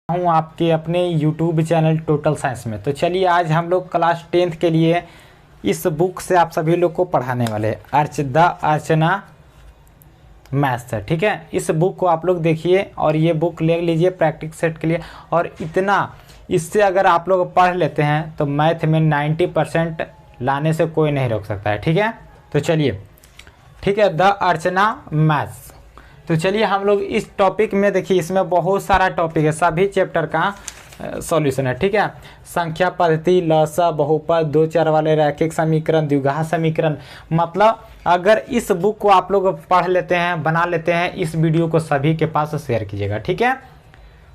हूँ आपके अपने YouTube चैनल टोटल साइंस में। तो चलिए आज हम लोग क्लास 10th के लिए इस बुक से आप सभी लोग को पढ़ाने वाले हैं द अर्चना मैथ्स है। ठीक है, इस बुक को आप लोग देखिए और ये बुक ले लीजिए प्रैक्टिस सेट के लिए। और इतना इससे अगर आप लोग पढ़ लेते हैं तो मैथ में 90% लाने से कोई नहीं रोक सकता है। ठीक है, तो चलिए ठीक है, द अर्चना मैथ्स। तो चलिए हम लोग इस टॉपिक में देखिए, इसमें बहुत सारा टॉपिक है, सभी चैप्टर का सॉल्यूशन है। ठीक है, संख्या पद्धति, लसा, बहुपद, दो चर वाले रैखिक समीकरण, द्विघात समीकरण। मतलब अगर इस बुक को आप लोग पढ़ लेते हैं, बना लेते हैं, इस वीडियो को सभी के पास शेयर कीजिएगा। ठीक है,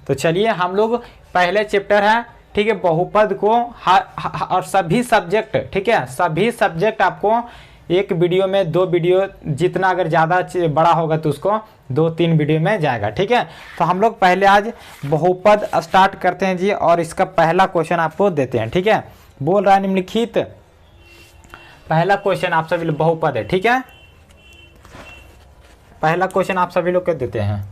तो चलिए हम लोग पहले चैप्टर है, ठीक है, बहुपद को और सभी सब्जेक्ट, ठीक है, सभी सब्जेक्ट आपको एक वीडियो में, दो वीडियो, जितना अगर ज़्यादा बड़ा होगा तो उसको 2-3 वीडियो में जाएगा। ठीक है, तो हम लोग पहले आज बहुपद स्टार्ट करते हैं जी, और इसका पहला क्वेश्चन आपको देते हैं। ठीक है, बोल रहा है निम्नलिखित पहला क्वेश्चन आप सभी लोग बहुपद है। ठीक है, पहला क्वेश्चन आप सभी लोग को देते हैं।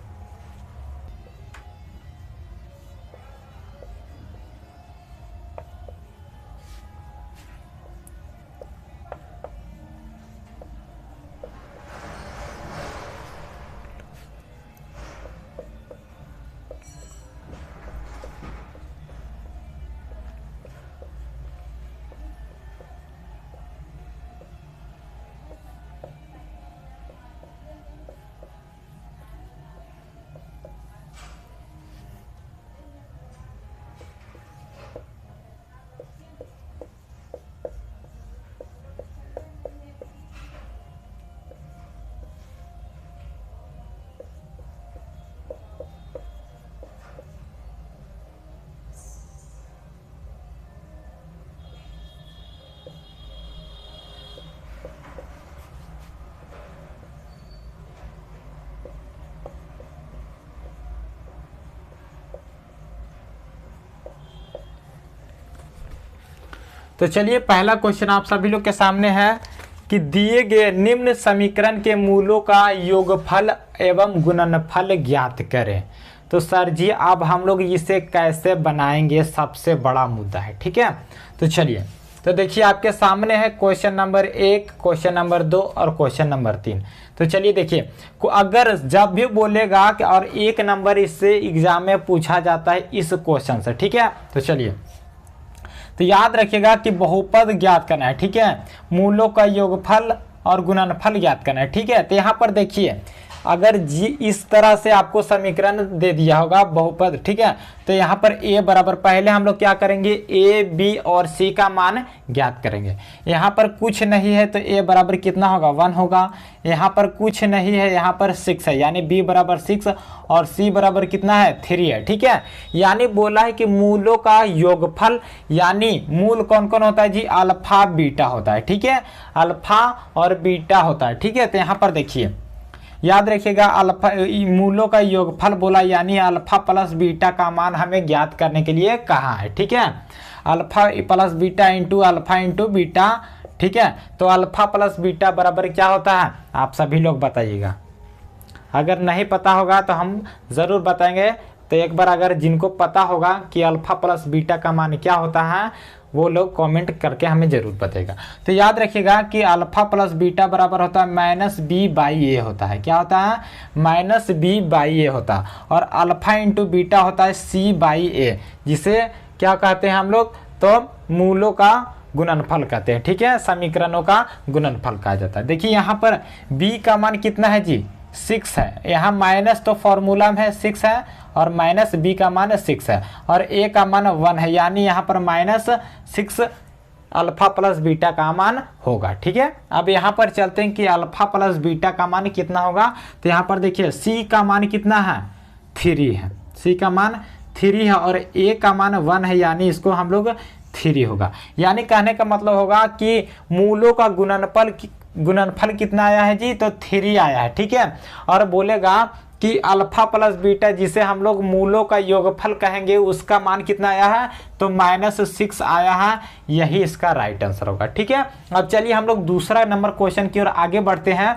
तो चलिए पहला क्वेश्चन आप सभी लोग के सामने है कि दिए गए निम्न समीकरण के मूलों का योगफल एवं गुणनफल ज्ञात करें। तो सर जी अब हम लोग इसे कैसे बनाएंगे, सबसे बड़ा मुद्दा है। ठीक है, तो चलिए, तो देखिए आपके सामने है क्वेश्चन नंबर 1, क्वेश्चन नंबर 2 और क्वेश्चन नंबर 3। तो चलिए देखिए, अगर जब भी बोलेगा कि और 1 नंबर इससे एग्जाम में पूछा जाता है इस क्वेश्चन से। ठीक है, तो चलिए, तो याद रखिएगा कि बहुपद ज्ञात करना है। ठीक है, मूलों का योगफल और गुणनफल ज्ञात करना है। ठीक है, तो यहाँ पर देखिए अगर जी इस तरह से आपको समीकरण दे दिया होगा बहुपद, ठीक है, तो यहाँ पर a बराबर, पहले हम लोग क्या करेंगे, a, b और c का मान ज्ञात करेंगे। यहाँ पर कुछ नहीं है तो a बराबर कितना होगा, 1 होगा। यहाँ पर कुछ नहीं है, यहाँ पर 6 है, यानी b बराबर 6 और c बराबर कितना है, 3 है। ठीक है, यानी बोला है कि मूलों का योगफल, यानी मूल कौन कौन होता है जी, अल्फा बीटा होता है। ठीक है, अल्फा और बीटा होता है। ठीक है, तो यहाँ पर देखिए याद रखिएगा अल्फा मूलों का योगफल बोला, यानी अल्फा प्लस बीटा का मान हमें ज्ञात करने के लिए कहा है। ठीक है, alpha plus beta into alpha into beta. ठीक है, तो अल्फा प्लस बीटा बराबर क्या होता है, आप सभी लोग बताइएगा। अगर नहीं पता होगा तो हम ज़रूर बताएंगे। तो एक बार अगर जिनको पता होगा कि अल्फा प्लस बीटा का मान क्या होता है, वो लोग कमेंट करके हमें जरूर बताएगा। तो याद रखिएगा कि अल्फा प्लस बीटा बराबर होता है -b/a होता है। क्या होता है, -b/a होता है। और अल्फा इंटू बीटा होता है c/a, जिसे क्या कहते हैं हम लोग, तो मूलों का गुणनफल कहते हैं। ठीक है, समीकरणों का गुणनफल कहा जाता है। देखिए यहाँ पर b का मान कितना है जी, 6 है। यहाँ माइनस तो फॉर्मूला में है 6 है, और माइनस b का मान 6 है, और a का मान 1 है, यानी यहाँ पर -6 अल्फा प्लस बीटा का मान होगा। ठीक है, अब यहाँ पर चलते हैं कि अल्फा प्लस बीटा का मान कितना होगा। तो यहाँ पर देखिए c का मान कितना है, 3 है, c का मान 3 है, और a का मान 1 है, यानी इसको हम लोग 3 होगा। यानी कहने का मतलब होगा कि मूलों का गुणनफल कितना आया है जी, तो 3 आया है। ठीक है, और बोलेगा कि अल्फा प्लस बीटा, जिसे हम लोग मूलों का योगफल कहेंगे, उसका मान कितना आया है, तो -6 आया है। यही इसका राइट आंसर होगा। ठीक है, अब चलिए हम लोग दूसरा नंबर क्वेश्चन की ओर आगे बढ़ते हैं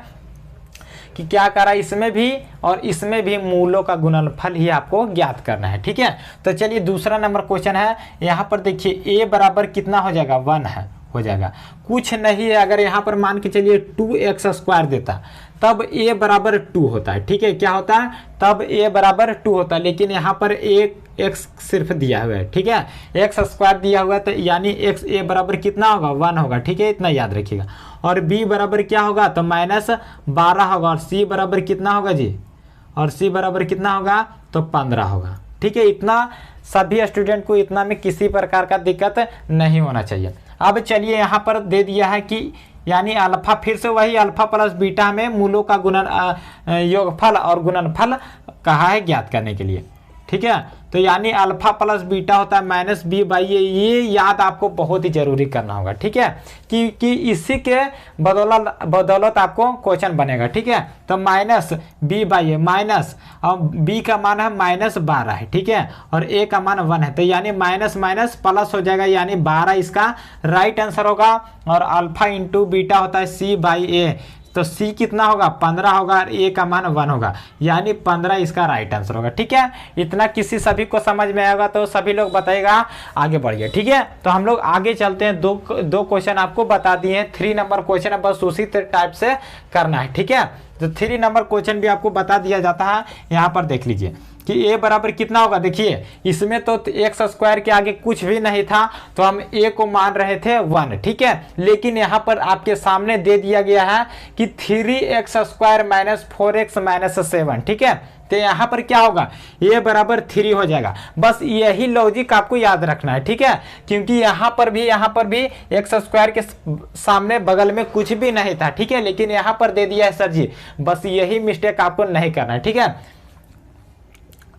कि क्या करा, इसमें भी और इसमें भी मूलों का गुणनफल ही आपको ज्ञात करना है। ठीक है, तो चलिए दूसरा नंबर क्वेश्चन है। यहाँ पर देखिए a बराबर कितना हो जाएगा, 1 है, हो जाएगा, कुछ नहीं है। अगर यहाँ पर मान के चलिए 2x² देता तब a बराबर 2 होता है। ठीक है, क्या होता है, तब a बराबर 2 होता है, लेकिन यहाँ पर एक x सिर्फ दिया हुआ है। ठीक है, x² दिया हुआ है, तो यानी x a बराबर कितना होगा, 1 होगा। ठीक है, इतना याद रखिएगा। और b बराबर क्या होगा, तो -12 होगा। और c बराबर कितना होगा जी, और c बराबर कितना होगा, तो 15 होगा। ठीक है, इतना सभी स्टूडेंट को इतना में किसी प्रकार का दिक्कत नहीं होना चाहिए। अब चलिए यहाँ पर दे दिया है कि यानी अल्फा, फिर से वही अल्फा प्लस बीटा में मूलों का योगफल और गुणनफल कहा है ज्ञात करने के लिए। ठीक है, तो यानी अल्फा प्लस बीटा होता है -b/a, ये याद आपको बहुत ही जरूरी करना होगा। ठीक है, कि इसी के बदौलत आपको क्वेश्चन बनेगा। ठीक है, तो -b/a माइनस, और b का मान है -12 है। ठीक है, और a का मान 1 है, तो यानी माइनस माइनस प्लस हो जाएगा, यानी 12 इसका राइट आंसर होगा। और अल्फा इंटू बीटा होता है c/a, तो c कितना होगा, 15 होगा, और a का मान 1 होगा, यानी 15 इसका राइट आंसर होगा। ठीक है, इतना किसी सभी को समझ में आएगा तो सभी लोग बताएगा, आगे बढ़िए। ठीक है, तो हम लोग आगे चलते हैं। दो क्वेश्चन आपको बता दिए हैं, 3 नंबर क्वेश्चन है, बस उसी टाइप से करना है। ठीक है, तो 3 नंबर क्वेश्चन भी आपको बता दिया जाता है। यहाँ पर देख लीजिए कि a बराबर कितना होगा। देखिए इसमें तो x² के आगे कुछ भी नहीं था, तो हम a को मान रहे थे 1। ठीक है, लेकिन यहाँ पर आपके सामने दे दिया गया है कि 3x² - 4x - 7। ठीक है, तो यहाँ पर क्या होगा, a बराबर 3 हो जाएगा। बस यही लॉजिक आपको याद रखना है। ठीक है, क्योंकि यहाँ पर भी x² के सामने बगल में कुछ भी नहीं था। ठीक है, लेकिन यहाँ पर दे दिया है सर जी, बस यही मिस्टेक आपको नहीं करना है। ठीक है,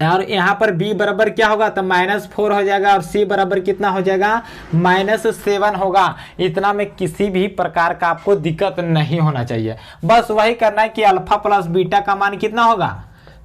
और यहाँ पर b बराबर क्या होगा, तो -4 हो जाएगा, और c बराबर कितना हो जाएगा, -7 होगा। इतना में किसी भी प्रकार का आपको दिक्कत नहीं होना चाहिए। बस वही करना है कि अल्फा प्लस बीटा का मान कितना होगा,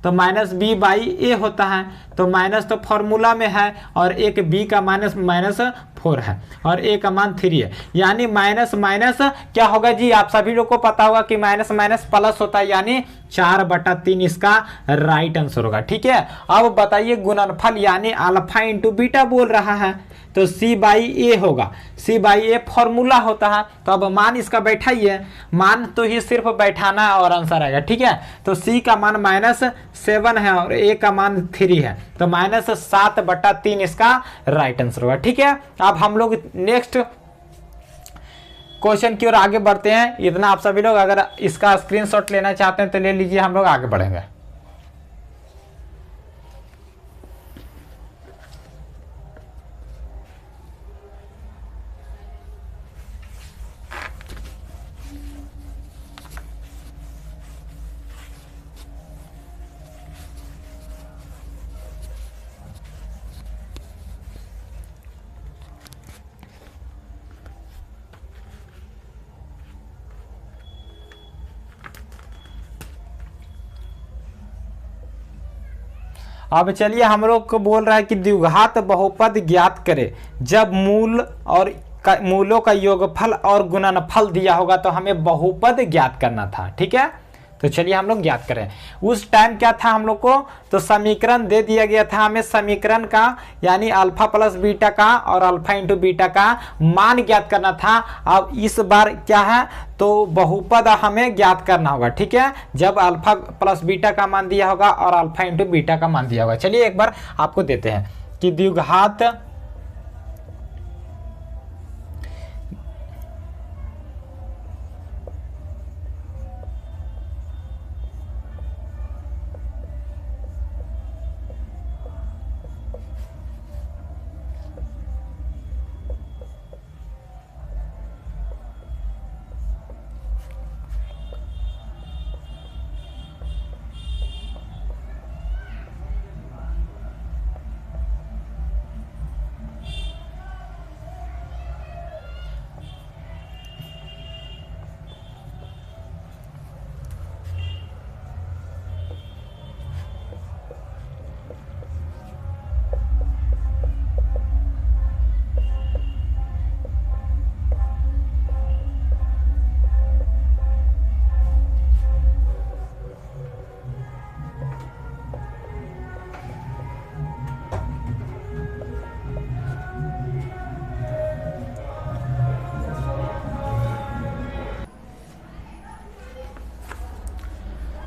तो -b/a होता है, तो माइनस तो फॉर्मूला में है, और एक b का -4 है, और a का मान 3 है, यानी माइनस माइनस क्या होगा जी, आप सभी लोग को पता होगा कि माइनस माइनस प्लस होता है, यानी 4/3 इसका राइट आंसर होगा। ठीक है, अब बताइए गुणनफल, यानी अल्फा इंटू बीटा बोल रहा है, तो c/a होगा। c/a फॉर्मूला होता है, तो अब मान इसका बैठाइए, मान तो ही सिर्फ बैठाना है और आंसर आएगा। ठीक है, तो c का मान -7 है और a का मान 3 है, तो -7/3 इसका राइट आंसर होगा। ठीक है, अब हम लोग नेक्स्ट क्वेश्चन की ओर आगे बढ़ते हैं। इतना आप सभी लोग अगर इसका स्क्रीनशॉट लेना चाहते हैं तो ले लीजिए, हम लोग आगे बढ़ेंगे। अब चलिए हम लोग को बोल रहा है कि द्विघात बहुपद ज्ञात करे जब मूलों का योगफल और गुणनफल दिया होगा, तो हमें बहुपद ज्ञात करना था। ठीक है, तो चलिए हम लोग ज्ञात करें। उस टाइम क्या था हम लोग को, तो समीकरण दे दिया गया था हमें, समीकरण का यानी अल्फा प्लस बीटा का और अल्फा इंटू बीटा का मान ज्ञात करना था। अब इस बार क्या है, तो बहुपद हमें ज्ञात करना होगा। ठीक है, जब अल्फा प्लस बीटा का मान दिया होगा और अल्फा इंटू बीटा का मान दिया होगा। चलिए एक बार आपको देते हैं कि द्विघात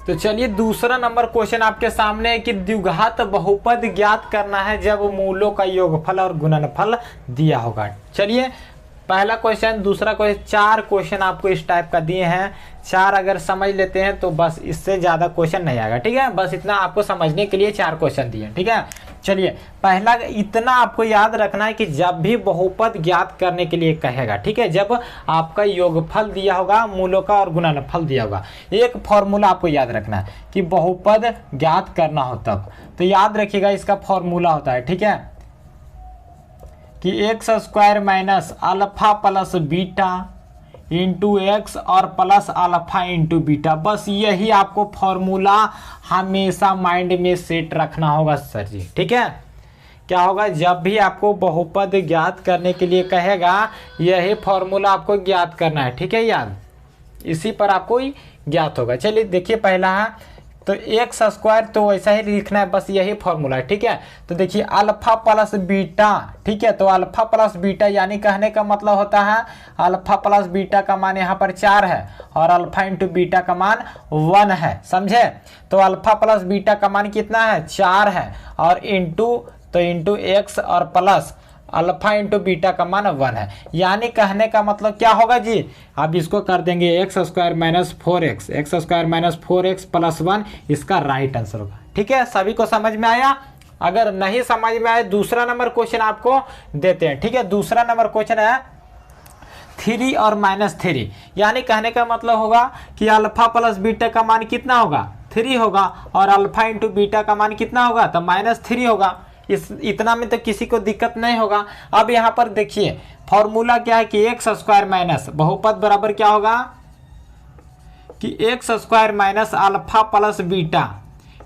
तो चलिए दूसरा नंबर क्वेश्चन आपके सामने है कि द्विघात बहुपद ज्ञात करना है जब मूलों का योगफल और गुणनफल दिया होगा। चलिए पहला क्वेश्चन, दूसरा क्वेश्चन, 4 क्वेश्चन आपको इस टाइप का दिए हैं। 4 अगर समझ लेते हैं तो बस, इससे ज़्यादा क्वेश्चन नहीं आएगा। ठीक है, बस इतना आपको समझने के लिए 4 क्वेश्चन दिए। ठीक है, चलिए पहला इतना आपको याद रखना है कि जब भी बहुपद ज्ञात करने के लिए कहेगा, ठीक है, जब आपका योगफल दिया होगा, मूलों का और गुणनफल दिया होगा, एक फॉर्मूला आपको याद रखना है कि बहुपद ज्ञात करना हो तब, तो याद रखिएगा इसका फॉर्मूला होता है, ठीक है, कि x square minus alpha plus beta into x और प्लस अल्फा इंटू बीटा। बस यही आपको फॉर्मूला हमेशा माइंड में सेट रखना होगा सर जी। ठीक है, क्या होगा, जब भी आपको बहुपद ज्ञात करने के लिए कहेगा यही फॉर्मूला आपको ज्ञात करना है। ठीक है, याद इसी पर आपको ही ज्ञात होगा। चलिए देखिए पहला है तो एक्स स्क्वायर, तो वैसा ही लिखना है, बस यही फॉर्मूला है। ठीक है, तो देखिए अल्फा प्लस बीटा, ठीक है, तो अल्फा प्लस बीटा यानी कहने का मतलब होता है अल्फा प्लस बीटा का मान यहाँ पर 4 है और अल्फा इंटू बीटा का मान 1 है, समझे। तो अल्फा प्लस बीटा का मान कितना है, 4 है, और इंटू एक्स और प्लस अल्फा इंटू बीटा का मान 1 है। यानी कहने का मतलब क्या होगा जी, अब इसको कर देंगे x square minus 4x, x square minus 4x plus 1, इसका राइट आंसर होगा। ठीक है, सभी को समझ में आया। अगर नहीं समझ में आए दूसरा नंबर क्वेश्चन आपको देते हैं। ठीक है, दूसरा नंबर क्वेश्चन है 3 और -3, यानी कहने का मतलब होगा कि अल्फा प्लस बीटा का मान कितना होगा, 3 होगा, और अल्फा इंटू बीटा का मान कितना होगा, तो -3 होगा। इतना में तो किसी को दिक्कत नहीं होगा। अब यहाँ पर देखिए फॉर्मूला क्या है कि एक्स स्क्वायर माइनस बहुपद बराबर क्या होगा कि x square minus alpha plus beta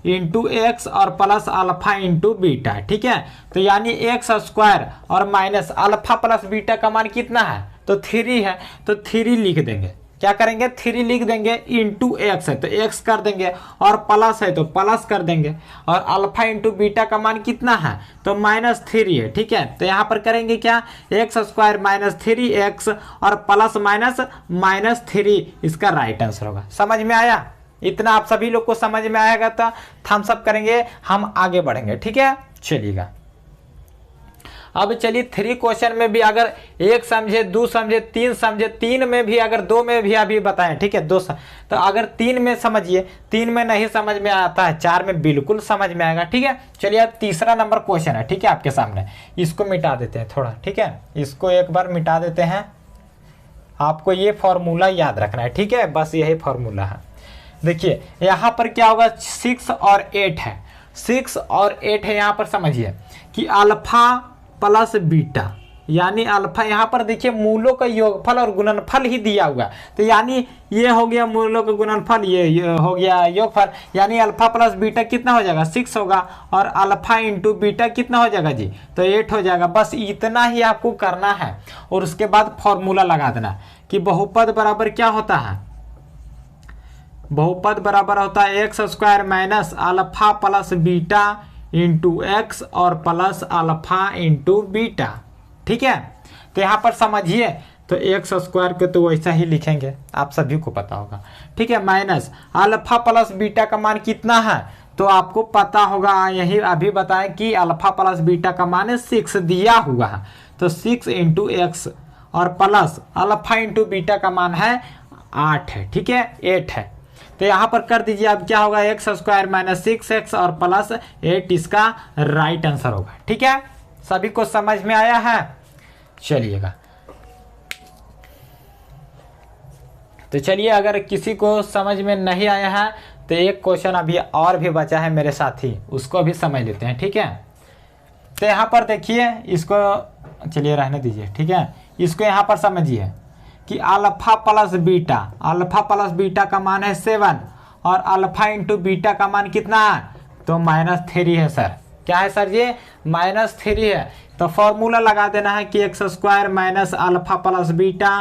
into x और प्लस अल्फा इंटू बीटा। ठीक है, तो यानी एक्स स्क्वायर और माइनस अल्फा प्लस बीटा का मान कितना है, तो 3 है, तो 3 लिख देंगे। क्या करेंगे, 3 लिख देंगे, इंटू एक्स है तो एक्स कर देंगे, और प्लस है तो प्लस कर देंगे, और अल्फा इंटू बीटा का मान कितना है, तो -3 है। ठीक है, तो यहाँ पर करेंगे क्या, एक्स स्क्वायर माइनस 3x और प्लस माइनस 3, इसका राइट आंसर होगा। समझ में आया, इतना आप सभी लोग को समझ में आएगा तो थम्स अप करेंगे, हम आगे बढ़ेंगे। ठीक है, चलिएगा अब चलिए 3 क्वेश्चन में भी अगर 1 समझे, 2 समझे, 3 समझे, 3 में भी अगर 2 में भी अभी बताएं। ठीक है, 2 तो अगर 3 में समझिए, 3 में नहीं समझ में आता है, 4 में बिल्कुल समझ में आएगा। ठीक है, चलिए अब तीसरा नंबर क्वेश्चन है। ठीक है, आपके सामने इसको मिटा देते हैं थोड़ा। ठीक है, इसको एक बार मिटा देते हैं, आपको ये फॉर्मूला याद रखना है। ठीक है, बस यही फॉर्मूला है। देखिए यहाँ पर क्या होगा, 6 और 8 है, 6 और 8 है। यहाँ पर समझिए कि अल्फा प्लस बीटा, यानी अल्फा, यहाँ पर देखिए मूलों का योगफल और गुणनफल ही दिया हुआ, तो यानी ये हो गया मूलों का गुणनफल, ये हो गया योगफल, यानी अल्फा प्लस बीटा कितना हो जाएगा, 6 होगा, और अल्फा इंटू बीटा कितना हो जाएगा जी, तो 8 हो जाएगा। बस इतना ही आपको करना है, और उसके बाद फॉर्मूला लगा देना कि बहुपद बराबर क्या होता है, बहुपद बराबर होता है x square minus alpha plus beta into x और प्लस अल्फा इंटू बीटा। ठीक है, तो यहाँ पर समझिए, तो एक्स स्क्वायर को तो वैसा ही लिखेंगे, आप सभी को पता होगा। ठीक है, माइनस अल्फा प्लस बीटा का मान कितना है, तो आपको पता होगा, यही अभी बताएं कि अल्फा प्लस बीटा का मान 6 दिया हुआ है, तो 6 इंटू एक्स और प्लस अल्फा इंटू बीटा का मान है 8 है। ठीक है, 8 है, तो यहाँ पर कर दीजिए। अब क्या होगा, एक्स स्क्वायर माइनस 6x और प्लस 8, इसका राइट आंसर होगा। ठीक है, सभी को समझ में आया है। चलिएगा, तो चलिए अगर किसी को समझ में नहीं आया है तो एक क्वेश्चन अभी और भी बचा है मेरे साथी, उसको भी समझ लेते हैं। ठीक है, तो यहाँ पर देखिए, इसको चलिए रहने दीजिए। ठीक है, इसको यहाँ पर समझिए कि अल्फा प्लस बीटा का मान है 7, और अल्फा इंटू बीटा का मान कितना है, तो -3 है सर। क्या है सर जी, -3 है, तो फॉर्मूला लगा देना है कि x square minus alpha plus beta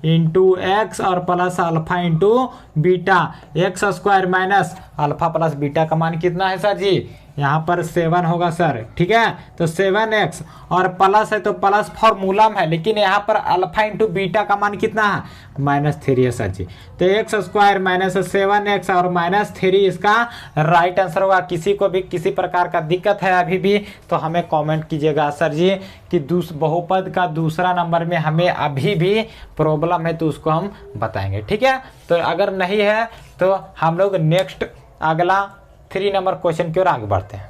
into x और plus alpha into beta. X square minus alpha plus beta का मान कितना है सर जी, यहाँ पर 7 होगा सर, ठीक है। तो 7x और प्लस है तो प्लस फॉर्मूला में है, लेकिन यहाँ पर अल्फा इंटू बीटा का मान कितना है, -3 है सर जी। तो x² -7x और -3 इसका राइट आंसर होगा। किसी को भी किसी प्रकार का दिक्कत है अभी भी तो हमें कमेंट कीजिएगा सर जी कि बहुपद का दूसरा नंबर में हमें अभी भी प्रॉब्लम है तो उसको हम बताएंगे, ठीक है। तो अगर नहीं है तो हम लोग नेक्स्ट अगला 3 नंबर क्वेश्चन की ओर आगे बढ़ते हैं।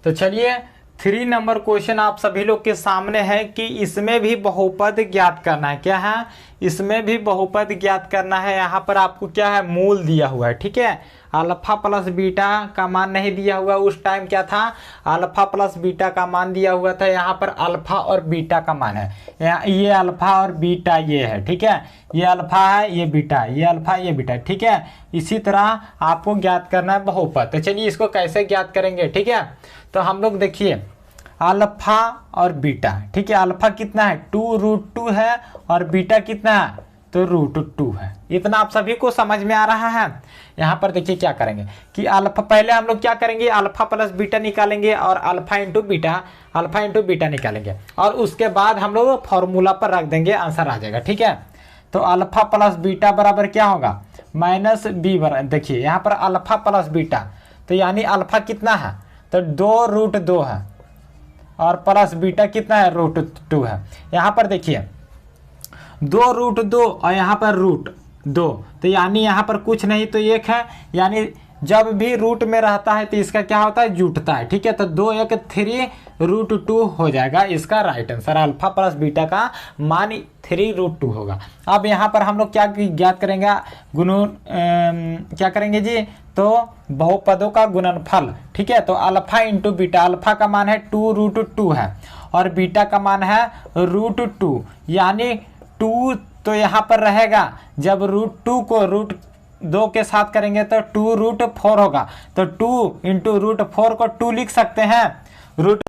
तो चलिए 3 नंबर क्वेश्चन आप सभी लोग के सामने है कि इसमें भी बहुपद ज्ञात करना है। क्या है, इसमें भी बहुपद ज्ञात करना है। यहाँ पर आपको क्या है, मूल दिया हुआ है, ठीक है। अल्फा प्लस बीटा का मान नहीं दिया हुआ, उस टाइम क्या था, अल्फा प्लस बीटा का मान दिया हुआ था। यहाँ पर अल्फा और बीटा का मान है, ये अल्फा और बीटा ये है, ठीक है। ये अल्फा है, ये बीटा, ये अल्फा, ये बीटा, ठीक है। इसी तरह आपको ज्ञात करना है बहुपद। तो चलिए इसको कैसे ज्ञात करेंगे, ठीक है। तो हम लोग देखिए अल्फा और बीटा, ठीक है। अल्फा कितना है, 2√2 है और बीटा कितना है, तो √2 है। इतना आप सभी को समझ में आ रहा है। यहाँ पर देखिए क्या करेंगे कि अल्फा, पहले हम लोग क्या करेंगे, अल्फा प्लस बीटा निकालेंगे और अल्फा इंटू बीटा निकालेंगे और उसके बाद हम लोग फॉर्मूला पर रख देंगे, आंसर आ जाएगा, ठीक है। तो अल्फा प्लस बीटा बराबर क्या होगा, -b बराबर, देखिए यहाँ पर अल्फा प्लस बीटा, तो यानी अल्फा कितना है, तो 2√2 है और प्लस बीटा कितना है, √2 है। यहाँ पर देखिए 2√2 और यहाँ पर √2, तो यानी यहाँ पर कुछ नहीं तो 1 है, यानी जब भी रूट में रहता है तो इसका क्या होता है, जुटता है, ठीक है। तो 2 1 3√2 हो जाएगा इसका right answer. Alpha plus beta का मान 3√2 होगा। अब यहाँ पर हम लोग क्या ज्ञात करेंगे, क्या करेंगे जी, तो बहुपदों का गुणनफल, ठीक है। तो अल्फा इंटू बीटा, अल्फा का मान है 2√2 है और बीटा का मान है √2, यानी 2 तो यहाँ पर रहेगा, जब √2 को √2 के साथ करेंगे तो 2√4 होगा। तो 2 × √4 को 2 लिख सकते हैं,